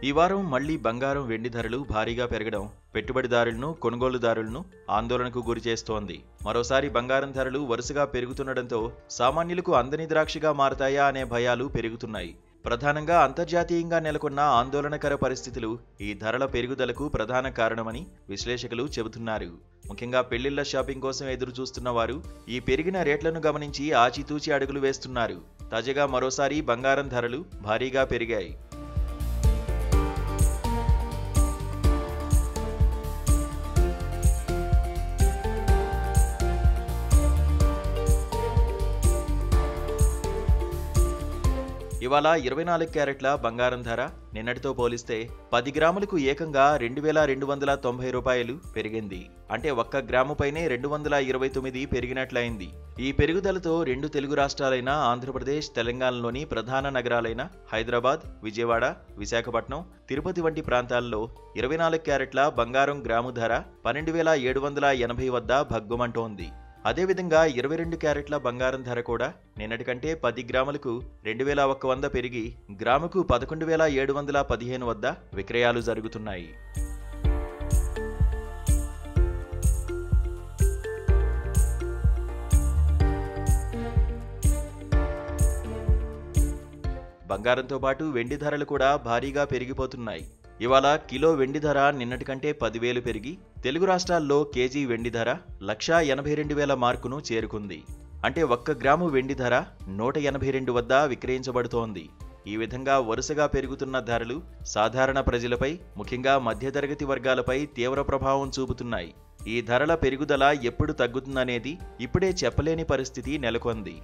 ఈ వారం మళ్లీ బంగారం వెండి ధరలు భారీగా పెరగడం పెట్టుబడిదారులను కొనుగోలుదారులను ఆందోళనకు గురిచేస్తోంది. మరోసారి బంగారం ధరలు వరుసగా పెరుగుతుండటంతో సామాన్యులకు అందని ద్రాక్షగా మారతాయా అనే భయాలు పెరుగుతున్నాయి. ప్రధానంగా అంతర్జాతీయంగా నెలకొన్న ఆందోళనకర పరిస్థితులు ఈ ధరల పెరుగుదలకు ప్రధాన కారణమని విశ్లేషకులు చెబుతున్నారు. ముఖ్యంగా పెళ్లిళ్ల షాపింగ్ కోసం ఎదురు చూస్తున్న వారు ఈ పెరిగిన రేట్లను గమనించి ఆచితూచి అడుగులు వేస్తున్నారు. తాజాగా మరోసారి బంగారం ధరలు భారీగా పెరిగాయి. ఇవాళ 24 క్యారెట్ల బంగారం ధర నిన్నటితో పోలిస్తే 10 గ్రాములకు ఏకంగా 2290 రూపాయలు పెరిగింది. అంటే 1 గ్రాము పైనే 229 పెరిగినట్లయింది. ఈ పెరుగుదలతో రెండు తెలుగు రాష్ట్రాలైన ఆంధ్రప్రదేశ్, తెలంగాణలోని ప్రధాన నగరాలైన హైదరాబాద్, విజయవాడ, విశాఖపట్నం, తిరుపతి వంటి ప్రాంతాల్లో 24 క్యారెట్ల బంగారం గ్రాము ధర 12,780 వద్ద భగ్గుమంటోంది. అదేవిధంగా 22 క్యారెట్ల బంగారం ధర కూడా నిన్నటి కంటే 10 గ్రాములకు 2100 పెరిగి గ్రాముకు 11,715 వద్ద విక్రయాలు జరుగుతున్నాయి. బంగారంతో పాటు వెండి ధరలు కూడా భారీగా పెరిగిపోతున్నాయి. ఇవాళ కిలో వెండి ధర నిన్నటి కంటే 10,000 పెరిగి తెలుగు రాష్ట్రాల్లో కేజీ వెండి ధర 1,82,000 మార్కును చేరుకుంది. అంటే 1 గ్రాము వెండి ధర 182 వద్ద విక్రయించబడుతోంది. ఈ విధంగా వరుసగా పెరుగుతున్న ధరలు సాధారణ ప్రజలపై, ముఖ్యంగా మధ్యతరగతి వర్గాలపై తీవ్ర ప్రభావం చూపుతున్నాయి. ఈ ధరల పెరుగుదల ఎప్పుడు తగ్గుతుందనేది ఇప్పుడే చెప్పలేని పరిస్థితి నెలకొంది.